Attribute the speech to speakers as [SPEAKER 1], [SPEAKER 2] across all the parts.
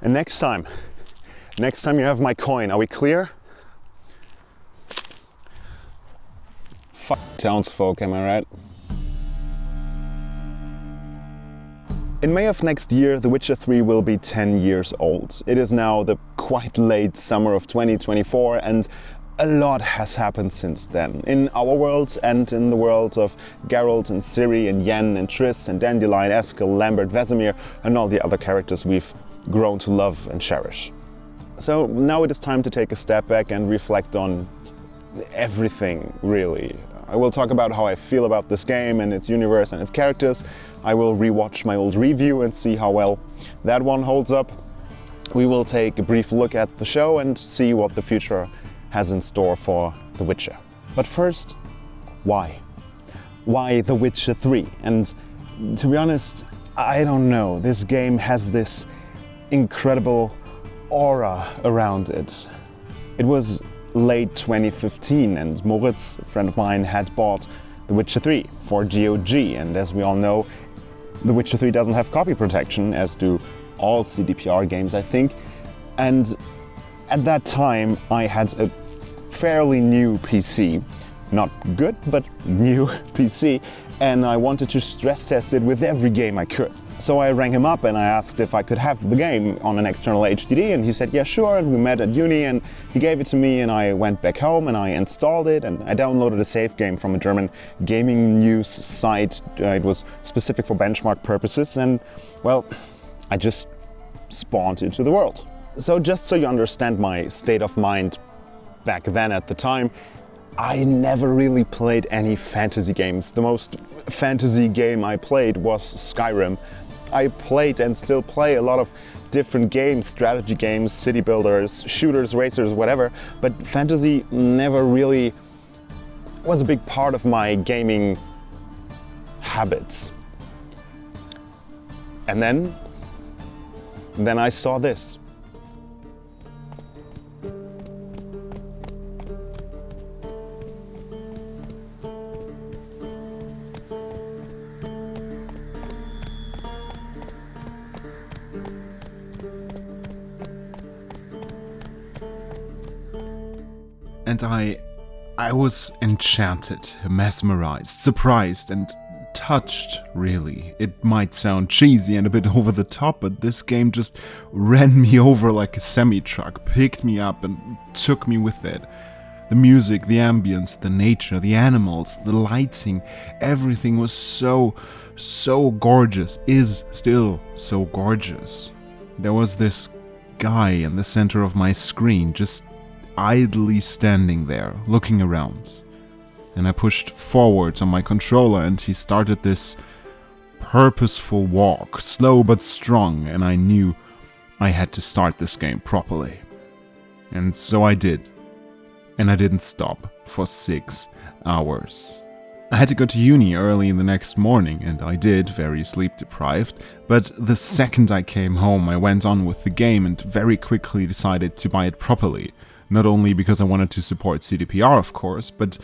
[SPEAKER 1] And next time you have my coin. Are we clear? Townsfolk, am I right? In May of next year, The Witcher 3 will be 10 years old. It is now the quite late summer of 2024, and a lot has happened since then. In our world and in the world of Geralt and Ciri and Yen and Triss and Dandelion, Eskel, Lambert, Vesemir and all the other characters we've grown to love and cherish. So now it is time to take a step back and reflect on everything, really. I will talk about how I feel about this game and its universe and its characters. I will rewatch my old review and see how well that one holds up. We will take a brief look at the show and see what the future has in store for The Witcher. But first, why? Why The Witcher 3? And to be honest, I don't know. This game has this incredible aura around it. It was late 2015 and Moritz, a friend of mine, had bought The Witcher 3 for GOG, and as we all know, The Witcher 3 doesn't have copy protection, as do all CDPR games, I think. And at that time I had a fairly new PC, not good, but new PC, and I wanted to stress test it with every game I could. So I rang him up and I asked if I could have the game on an external HDD, and he said, yeah, sure, and we met at uni and he gave it to me, and I went back home and I installed it and I downloaded a save game from a German gaming news site. It was specific for benchmark purposes, and well, I just spawned into the world. So just so you understand my state of mind back then at the time, I never really played any fantasy games. The most fantasy game I played was Skyrim. I played and still play a lot of different games, strategy games, city builders, shooters, racers, whatever, but fantasy never really was a big part of my gaming habits. And then I saw this.
[SPEAKER 2] And I was enchanted, mesmerized, surprised, and touched, really. It might sound cheesy and a bit over the top, but this game just ran me over like a semi-truck, picked me up and took me with it. The music, the ambience, the nature, the animals, the lighting, everything was so gorgeous, is still so gorgeous. There was this guy in the center of my screen, just idly standing there, looking around. And I pushed forward on my controller and he started this purposeful walk, slow but strong, and I knew I had to start this game properly. And so I did. And I didn't stop for 6 hours. I had to go to uni early in the next morning, and I did, very sleep deprived, but the second I came home I went on with the game and very quickly decided to buy it properly. Not only because I wanted to support CDPR, of course, but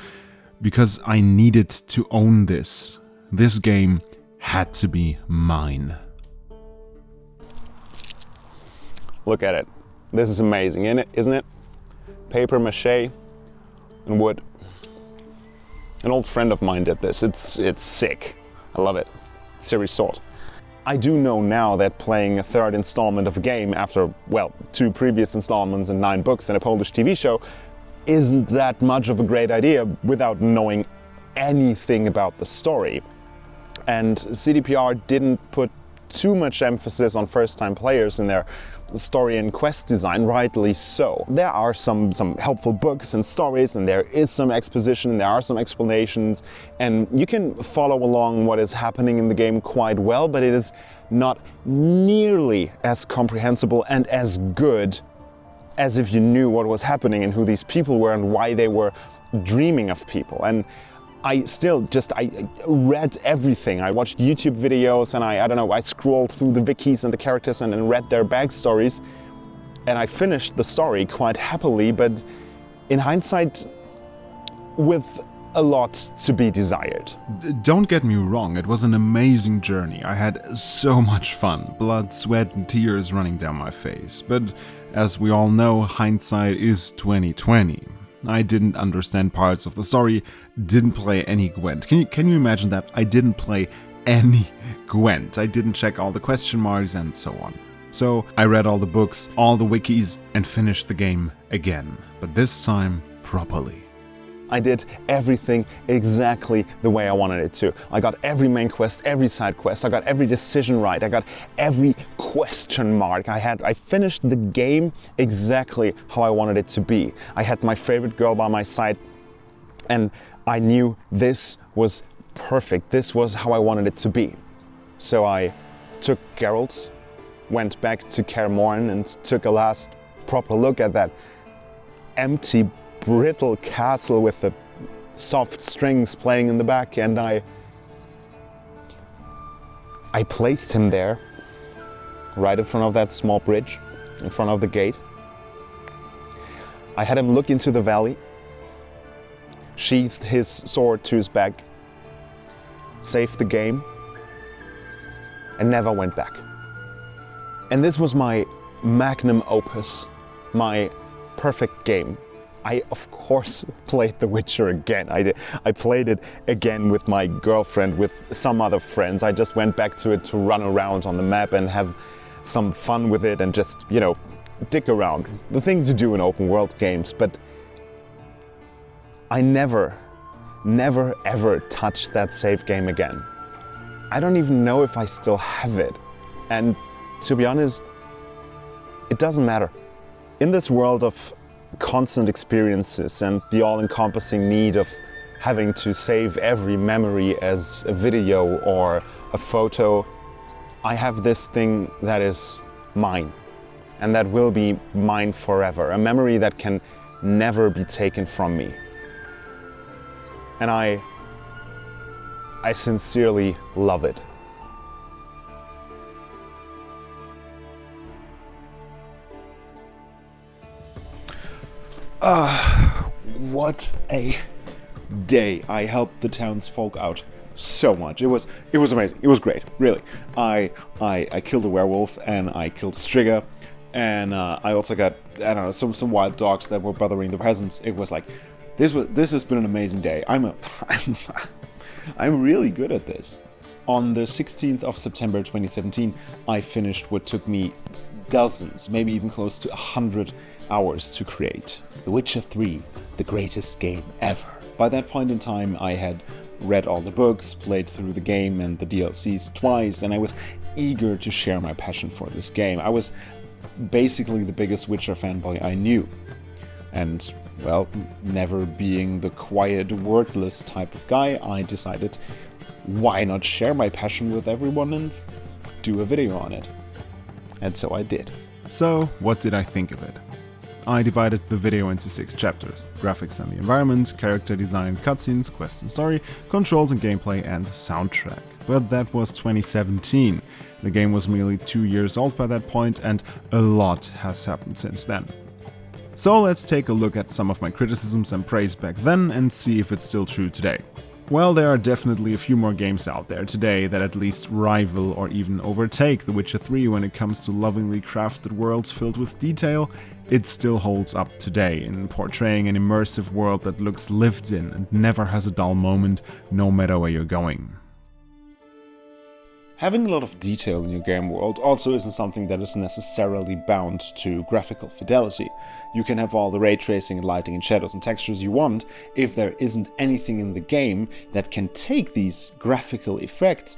[SPEAKER 2] because I needed to own this. This game had to be mine.
[SPEAKER 1] Look at it. This is amazing, isn't it? Paper mache and wood. An old friend of mine did this. It's sick. I love it. Ciri Sword. I do know now that playing a third installment of a game after, well, 2 previous installments and 9 books and a Polish TV show isn't that much of a great idea without knowing anything about the story. And CDPR didn't put too much emphasis on first-time players in their story and quest design, rightly so. There are some helpful books and stories, and there is some exposition, and there are some explanations, and you can follow along what is happening in the game quite well, but it is not nearly as comprehensible and as good as if you knew what was happening and who these people were and why they were dreaming of people. And I read everything. I watched YouTube videos and I scrolled through the wikis and the characters and read their backstories, and I finished the story quite happily, but in hindsight, with a lot to be desired.
[SPEAKER 2] Don't get me wrong, it was an amazing journey. I had so much fun, blood, sweat, and tears running down my face. But as we all know, hindsight is 2020. I didn't understand parts of the story, didn't play any Gwent. Can you imagine that? I didn't play any Gwent. I didn't check all the question marks and so on. So I read all the books, all the wikis, and finished the game again. But this time, properly.
[SPEAKER 1] I did everything exactly the way I wanted it to. I got every main quest, every side quest, I got every decision right, I got every question mark. I finished the game exactly how I wanted it to be. I had my favorite girl by my side, and I knew this was perfect. This was how I wanted it to be. So I took Geralt, went back to Kaer Morhen and took a last proper look at that empty, brittle castle with the soft strings playing in the back, and I placed him there, right in front of that small bridge, in front of the gate. I had him look into the valley, sheathed his sword to his back, saved the game, and never went back. And this was my magnum opus, my perfect game. I, of course, played The Witcher again. I played it again with my girlfriend, with some other friends. I just went back to it to run around on the map and have some fun with it and just, dick around. The things you do in open world games. But I never ever touched that save game again. I don't even know if I still have it. And to be honest, it doesn't matter. In this world of constant experiences and the all-encompassing need of having to save every memory as a video or a photo, I have this thing that is mine and that will be mine forever, a memory that can never be taken from me. And I sincerely love it. What a day. I helped the townsfolk out so much. It was amazing. It was great, really. I killed a werewolf and I killed Striga, and I also got, I don't know, some wild dogs that were bothering the peasants. It was like, this has been an amazing day. I'm really good at this. On the 16th of September 2017, I finished what took me dozens, maybe even close to 100 hours to create. The Witcher 3, the greatest game ever. By that point in time, I had read all the books, played through the game and the DLCs twice, and I was eager to share my passion for this game. I was basically the biggest Witcher fanboy I knew. And, well, never being the quiet, wordless type of guy, I decided, why not share my passion with everyone and do a video on it? And so I did.
[SPEAKER 2] So, what did I think of it? I divided the video into 6 chapters: graphics and the environment, character design, cutscenes, quest and story, controls and gameplay, and soundtrack. But that was 2017. The game was merely 2 years old by that point, and a lot has happened since then. So let's take a look at some of my criticisms and praise back then and see if it's still true today. Well, there are definitely a few more games out there today that at least rival or even overtake The Witcher 3 when it comes to lovingly crafted worlds filled with detail. It still holds up today in portraying an immersive world that looks lived in and never has a dull moment, no matter where you're going.
[SPEAKER 1] Having a lot of detail in your game world also isn't something that is necessarily bound to graphical fidelity. You can have all the ray tracing and lighting and shadows and textures you want. If there isn't anything in the game that can take these graphical effects,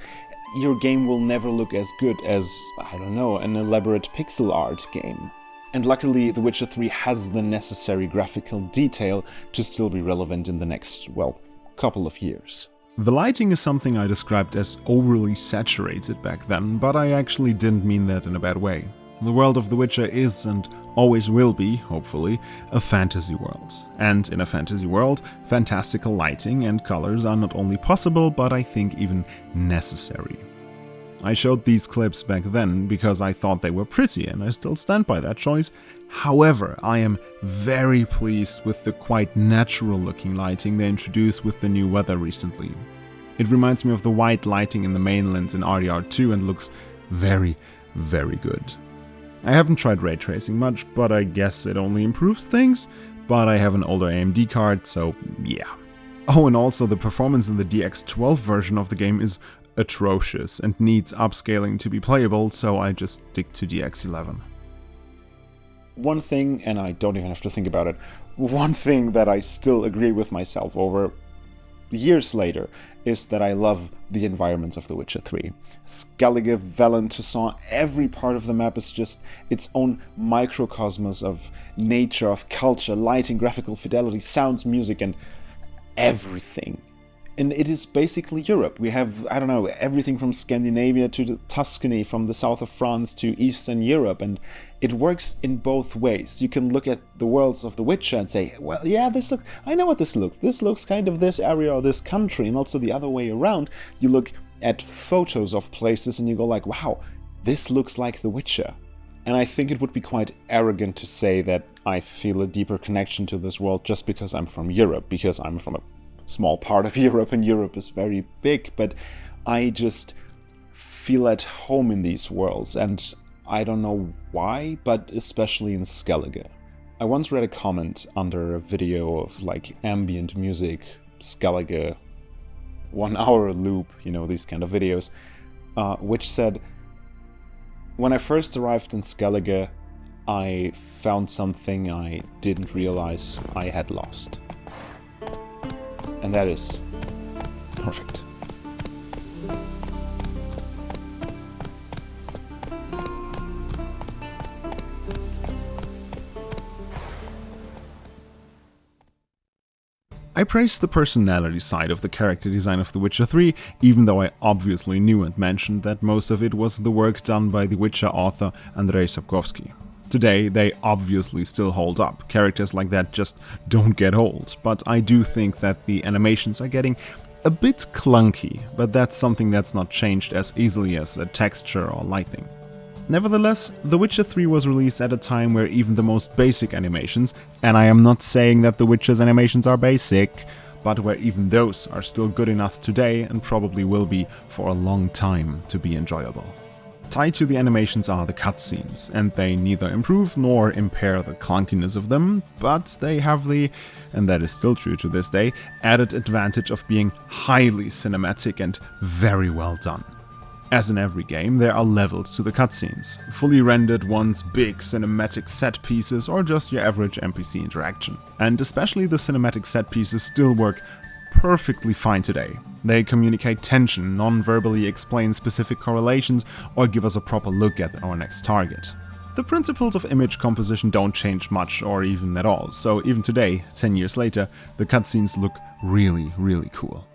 [SPEAKER 1] your game will never look as good as, I don't know, an elaborate pixel art game. And luckily, The Witcher 3 has the necessary graphical detail to still be relevant in the next, well, couple of years.
[SPEAKER 2] The lighting is something I described as overly saturated back then, but I actually didn't mean that in a bad way. The world of The Witcher is, and always will be, hopefully, a fantasy world. And in a fantasy world, fantastical lighting and colors are not only possible, but I think even necessary. I showed these clips back then because I thought they were pretty, and I still stand by that choice. However, I am very pleased with the quite natural looking lighting they introduced with the new weather recently. It reminds me of the white lighting in the mainlands in RDR2 and looks very, very good. I haven't tried ray tracing much, but I guess it only improves things, but I have an older AMD card, so yeah. Oh, and also the performance in the DX12 version of the game is atrocious and needs upscaling to be playable, so I just stick to DX11.
[SPEAKER 1] One thing, and I don't even have to think about it, one thing that I still agree with myself over years later is that I love the environments of The Witcher 3. Skellige, Velen, Toussaint, every part of the map is just its own microcosmos of nature, of culture, lighting, graphical fidelity, sounds, music, and everything. And it is basically Europe. We have, I don't know, everything from Scandinavia to the Tuscany, from the south of France to Eastern Europe, and it works in both ways. You can look at the worlds of The Witcher and say, well, yeah, I know what this looks. This looks kind of this area or this country, and also the other way around. You look at photos of places and you go like, wow, this looks like The Witcher. And I think it would be quite arrogant to say that I feel a deeper connection to this world just because I'm from Europe, because I'm from a small part of Europe, and Europe is very big, but I just feel at home in these worlds, and I don't know why, but especially in Skellige. I once read a comment under a video of like ambient music, Skellige, 1 hour loop, you know, these kind of videos, which said, when I first arrived in Skellige, I found something I didn't realize I had lost. And that is perfect.
[SPEAKER 2] I praised the personality side of the character design of The Witcher 3, even though I obviously knew and mentioned that most of it was the work done by The Witcher author Andrzej Sapkowski. Today, they obviously still hold up. Characters like that just don't get old, but I do think that the animations are getting a bit clunky, but that's something that's not changed as easily as a texture or lighting. Nevertheless, The Witcher 3 was released at a time where even the most basic animations, and I am not saying that The Witcher's animations are basic, but where even those are still good enough today and probably will be for a long time to be enjoyable. Tied to the animations are the cutscenes, and they neither improve nor impair the clunkiness of them, but they have the, and that is still true to this day, added advantage of being highly cinematic and very well done. As in every game, there are levels to the cutscenes, fully rendered ones, big cinematic set pieces, or just your average NPC interaction. And especially the cinematic set pieces still work perfectly fine today. They communicate tension, non-verbally explain specific correlations, or give us a proper look at our next target. The principles of image composition don't change much or even at all, so even today, 10 years later, the cutscenes look really, really cool.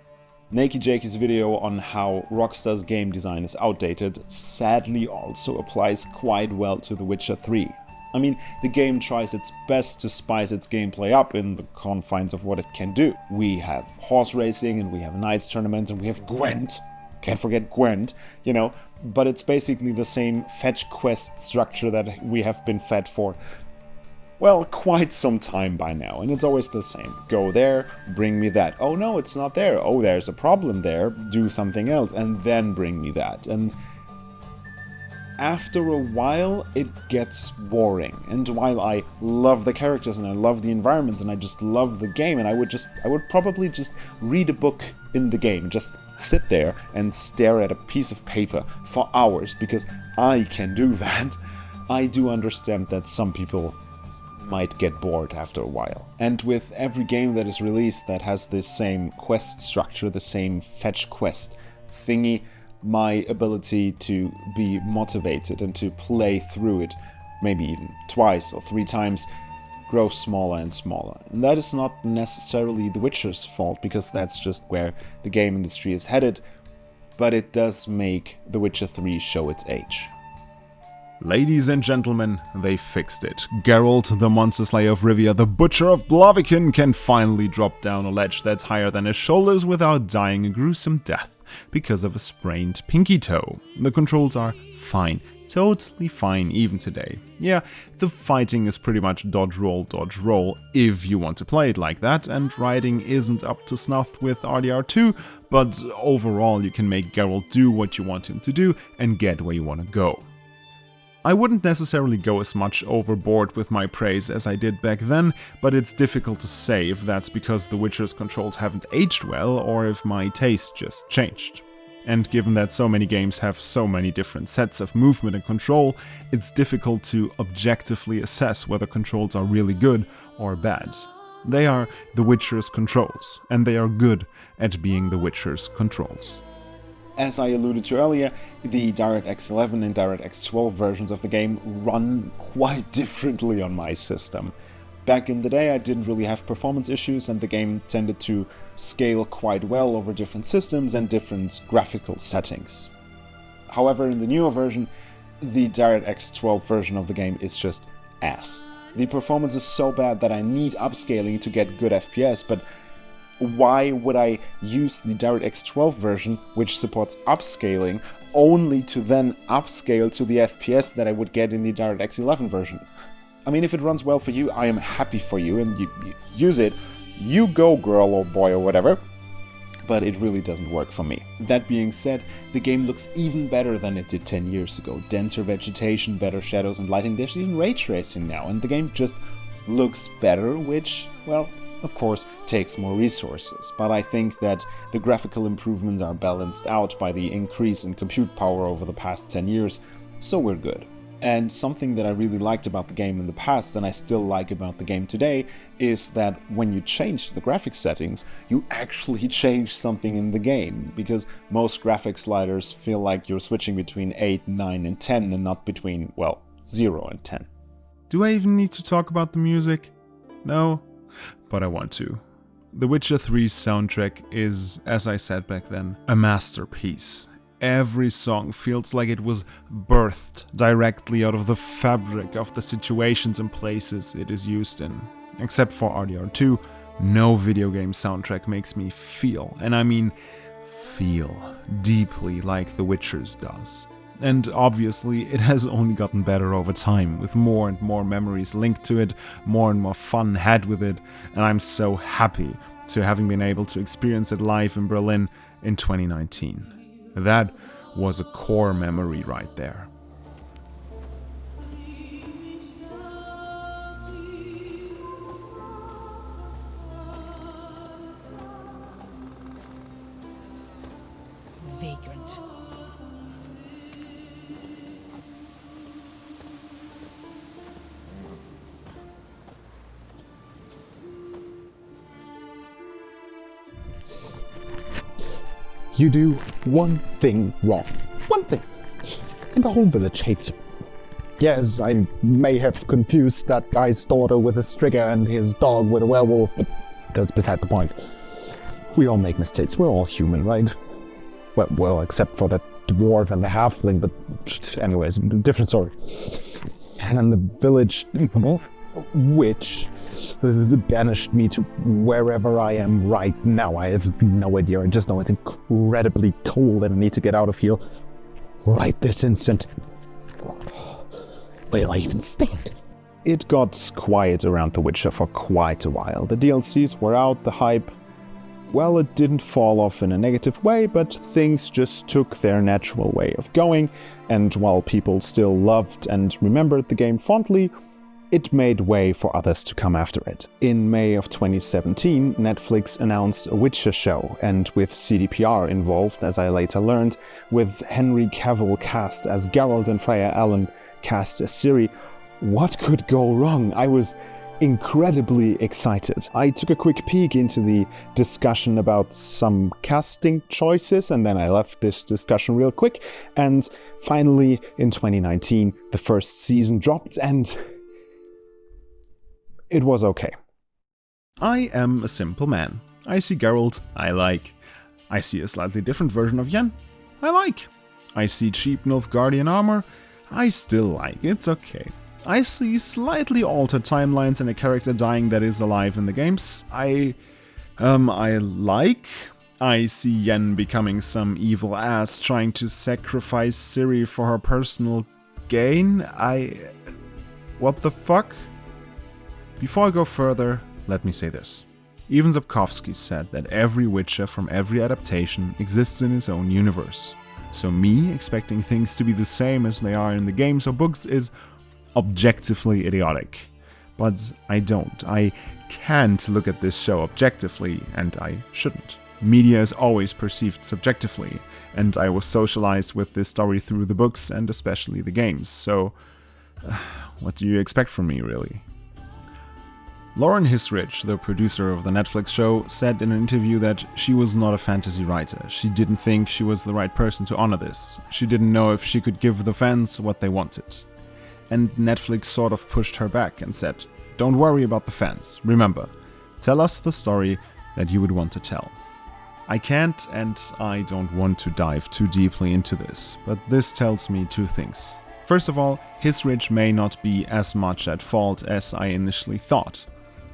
[SPEAKER 1] Nakey Jakey's video on how Rockstar's game design is outdated sadly also applies quite well to The Witcher 3. I mean, the game tries its best to spice its gameplay up in the confines of what it can do. We have horse racing, and we have knights tournaments, and we have Gwent. Can't forget Gwent, you know, but it's basically the same fetch quest structure that we have been fed for, well, quite some time by now, and it's always the same. Go there, bring me that. Oh no, it's not there. Oh, there's a problem there. Do something else, and then bring me that. And after a while, it gets boring. And while I love the characters and I love the environments and I just love the game, and I would probably just read a book in the game, just sit there and stare at a piece of paper for hours because I can do that. I do understand that some people might get bored after a while. And with every game that is released that has this same quest structure, the same fetch quest thingy, my ability to be motivated and to play through it, maybe even twice or 3 times, grows smaller and smaller. And that is not necessarily The Witcher's fault, because that's just where the game industry is headed, but it does make The Witcher 3 show its age.
[SPEAKER 2] Ladies and gentlemen, they fixed it. Geralt, the monster slayer of Rivia, the butcher of Blaviken, can finally drop down a ledge that's higher than his shoulders without dying a gruesome death. because of a sprained pinky toe. The controls are fine, totally fine even today. Yeah, the fighting is pretty much dodge roll if you want to play it like that, and riding isn't up to snuff with RDR2, but overall you can make Geralt do what you want him to do and get where you want to go. I wouldn't necessarily go as much overboard with my praise as I did back then, but it's difficult to say if that's because The Witcher's controls haven't aged well or if my taste just changed. And given that so many games have so many different sets of movement and control, it's difficult to objectively assess whether controls are really good or bad. They are The Witcher's controls, and they are good at being The Witcher's controls.
[SPEAKER 1] As I alluded to earlier, the DirectX 11 and DirectX 12 versions of the game run quite differently on my system. Back in the day I didn't really have performance issues and the game tended to scale quite well over different systems and different graphical settings. However, in the newer version, the DirectX 12 version of the game is just ass. The performance is so bad that I need upscaling to get good FPS, but why would I use the DirectX 12 version, which supports upscaling, only to then upscale to the FPS that I would get in the DirectX 11 version? I mean, if it runs well for you, I am happy for you, and you use it. You go, girl or boy or whatever. But it really doesn't work for me. That being said, the game looks even better than it did 10 years ago. Denser vegetation, better shadows and lighting, there's even ray tracing now, and the game just looks better, which, well, of course, takes more resources, but I think that the graphical improvements are balanced out by the increase in compute power over the past 10 years, so we're good. And something that I really liked about the game in the past, and I still like about the game today, is that when you change the graphics settings, you actually change something in the game, because most graphics sliders feel like you're switching between 8, 9 and 10 and not between, well, 0 and 10.
[SPEAKER 2] Do I even need to talk about the music? No? But I want to. The Witcher 3's soundtrack is, as I said back then, a masterpiece. Every song feels like it was birthed directly out of the fabric of the situations and places it is used in. Except for RDR2, no video game soundtrack makes me feel, and I mean feel, deeply like The Witcher's does. And obviously, it has only gotten better over time, with more and more memories linked to it, more and more fun had with it, and I'm so happy to having been able to experience it live in Berlin in 2019. That was a core memory right there.
[SPEAKER 3] Vagrant.
[SPEAKER 4] You do one thing wrong. One thing. And the whole village hates you. Yes, I may have confused that guy's daughter with a strigger and his dog with a werewolf, but that's beside the point. We all make mistakes. We're all human, right? Well, except for that dwarf and the halfling, but anyways, different story. And then the village witch banished me to wherever I am right now. I have no idea. I just know it's incredibly cold and I need to get out of here right this instant. Where'll I even stand?
[SPEAKER 1] It got quiet around The Witcher for quite a while. The DLCs were out, the hype, well, it didn't fall off in a negative way, but things just took their natural way of going, and while people still loved and remembered the game fondly, it made way for others to come after it. In May of 2017, Netflix announced a Witcher show, and with CDPR involved, as I later learned, with Henry Cavill cast as Geralt and Freya Allan cast as Ciri, what could go wrong? I was incredibly excited. I took a quick peek into the discussion about some casting choices, and then I left this discussion real quick, and finally, in 2019, the first season dropped, and it was okay.
[SPEAKER 2] I am a simple man. I see Geralt, I like. I see a slightly different version of Yen, I like. I see cheap Nilfgaardian armor, I still like. It's okay. I see slightly altered timelines and a character dying that is alive in the games. I like. I see Yen becoming some evil ass trying to sacrifice Ciri for her personal gain. What the fuck? Before I go further, let me say this. Even Sapkowski said that every Witcher from every adaptation exists in its own universe. So me expecting things to be the same as they are in the games or books is objectively idiotic. But I don't. I can't look at this show objectively, and I shouldn't. Media is always perceived subjectively, and I was socialized with this story through the books and especially the games, so what do you expect from me, really? Lauren Hisrich, the producer of the Netflix show, said in an interview that she was not a fantasy writer. She didn't think she was the right person to honor this. She didn't know if she could give the fans what they wanted. And Netflix sort of pushed her back and said, "Don't worry about the fans. Remember, tell us the story that you would want to tell." I can't and I don't want to dive too deeply into this, but this tells me two things. First of all, Hisrich may not be as much at fault as I initially thought.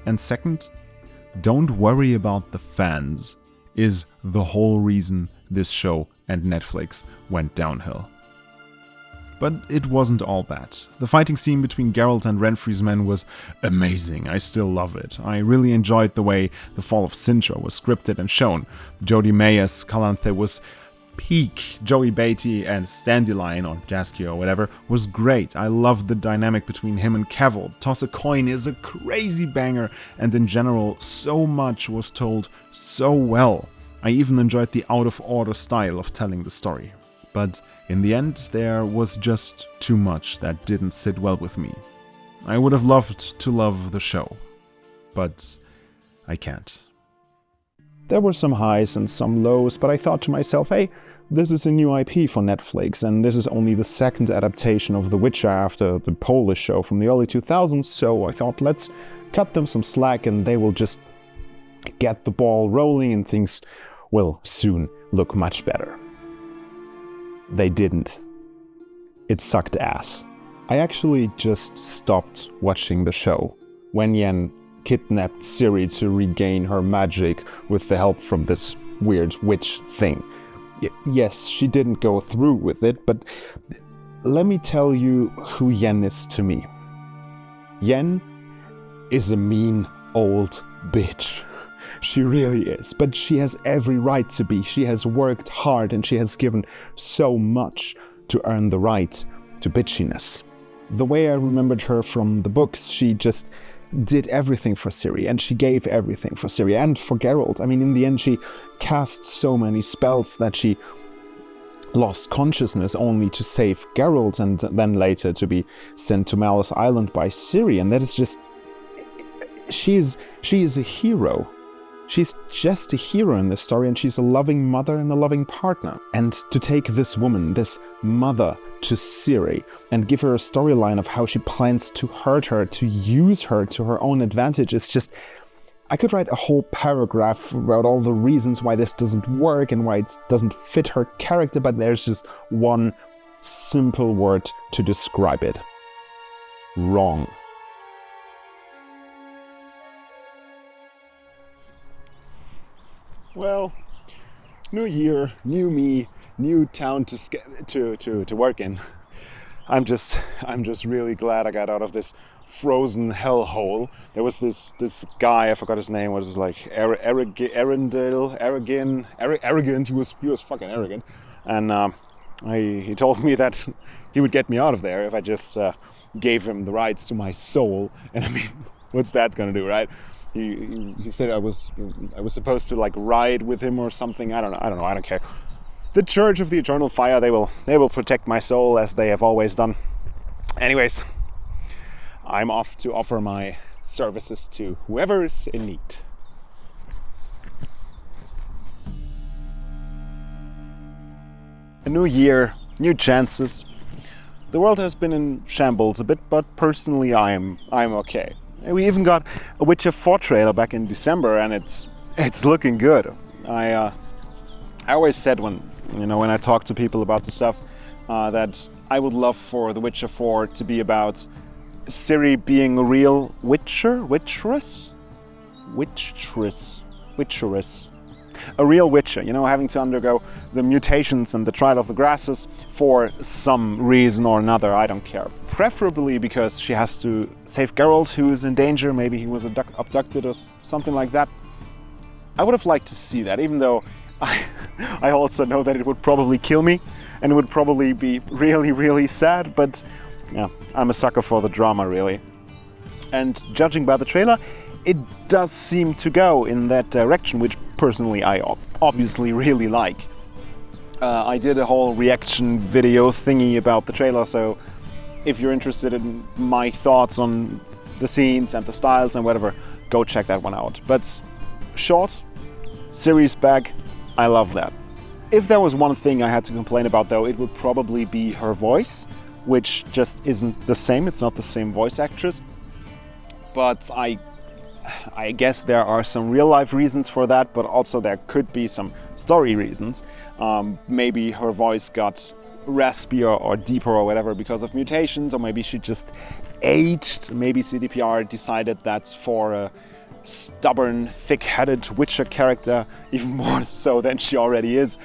[SPEAKER 2] And second, don't worry about the fans is the whole reason this show and Netflix went downhill. But it wasn't all bad. The fighting scene between Geralt and Renfri's men was amazing. I still love it. I really enjoyed the way the fall of Sintra was scripted and shown. Jodie Mayer's Calanthe was peak. Joey Beatty and Standyline, or Jaskier or whatever, was great. I loved the dynamic between him and Cavill. Toss a Coin is a crazy banger, and in general, so much was told so well. I even enjoyed the out-of-order style of telling the story. But in the end, there was just too much that didn't sit well with me. I would have loved to love the show, but I can't.
[SPEAKER 1] There were some highs and some lows, but I thought to myself, hey, this is a new IP for Netflix, and this is only the second adaptation of The Witcher after the Polish show from the early 2000s, so I thought, let's cut them some slack and they will just get the ball rolling and things will soon look much better. They didn't. It sucked ass. I actually just stopped watching the show when Yen kidnapped Ciri to regain her magic with the help from this weird witch thing. Yes, she didn't go through with it, but let me tell you who Yen is to me. Yen is a mean old bitch. She really is, but she has every right to be. She has worked hard and she has given so much to earn the right to bitchiness. The way I remembered her from the books, she just did everything for Ciri, and she gave everything for Ciri and for Geralt. I mean, in the end, she cast so many spells that she lost consciousness only to save Geralt and then later to be sent to Malice Island by Ciri, and that is just... She is a hero. She's just a hero in this story, and she's a loving mother and a loving partner. And to take this woman, this mother, to Ciri and give her a storyline of how she plans to hurt her, to use her to her own advantage, is just... I could write a whole paragraph about all the reasons why this doesn't work and why it doesn't fit her character, but there's just one simple word to describe it. Wrong. Well, new year, new me, new town to work in. I'm just really glad I got out of this frozen hellhole. There was this guy, I forgot his name, what was it, like arrogant. He was fucking arrogant, and he told me that he would get me out of there if I just gave him the rights to my soul. And I mean, what's that gonna do, right? He said I was supposed to like ride with him or something. I don't know. I don't care. The Church of the Eternal Fire, they will protect my soul as they have always done. Anyways, I'm off to offer my services to whoever is in need. A new year, new chances. The world has been in shambles a bit, but personally I'm okay. We even got a Witcher 4 trailer back in December, and it's looking good. I always said when I talk to people about the stuff that I would love for The Witcher 4 to be about Ciri being a real witcheress. a real witcher, you know, having to undergo the mutations and the trial of the grasses for some reason or another, I don't care. Preferably because she has to save Geralt, who is in danger, maybe he was abducted or something like that. I would have liked to see that, even though I also know that it would probably kill me and it would probably be really, really sad, but yeah, I'm a sucker for the drama, really. And judging by the trailer, it does seem to go in that direction, which personally I obviously really like. I did a whole reaction video thingy about the trailer, so if you're interested in my thoughts on the scenes and the styles and whatever, go check that one out. But short, series bag, I love that. If there was one thing I had to complain about though, it would probably be her voice, which just isn't the same, it's not the same voice actress. But I guess there are some real life reasons for that, but also there could be some story reasons. Maybe her voice got raspier or deeper or whatever because of mutations, or maybe she just aged. Maybe CDPR decided that for a stubborn, thick-headed Witcher character, even more so than she already is,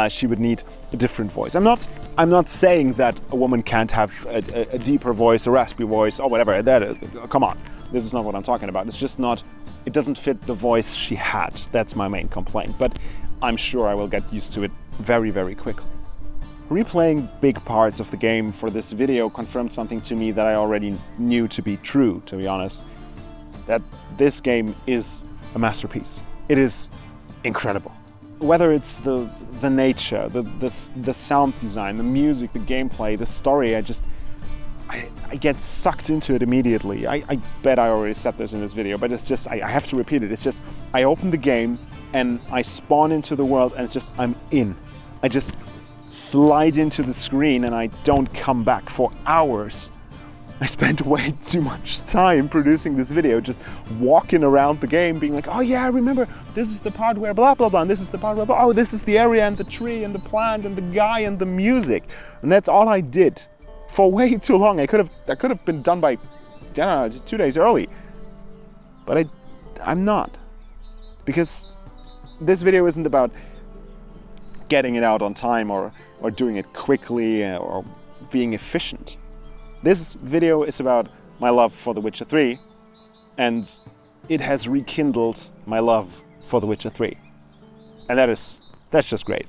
[SPEAKER 1] she would need a different voice. I'm not saying that a woman can't have a deeper voice, a raspy voice, or whatever. Come on. This is not what I'm talking about. It's just not, it doesn't fit the voice she had. That's my main complaint. But I'm sure I will get used to it very, very quickly. Replaying big parts of the game for this video confirmed something to me that I already knew to be true, to be honest. That this game is a masterpiece. It is incredible. Whether it's the nature, the sound design, the music, the gameplay, the story, I get sucked into it immediately. I bet I already said this in this video, but it's just, I have to repeat it. It's just, I open the game and I spawn into the world and it's just, I'm in. I just slide into the screen and I don't come back for hours. I spent way too much time producing this video, just walking around the game being like, oh yeah, I remember, this is the part where blah, blah, blah, and this is the part where, oh, this is the area and the tree and the plant and the guy and the music. And that's all I did. For way too long. That could have been done by, I don't know, 2 days early. But I'm not. Because this video isn't about getting it out on time or doing it quickly or being efficient. This video is about my love for The Witcher 3, and it has rekindled my love for The Witcher 3. And that's just great.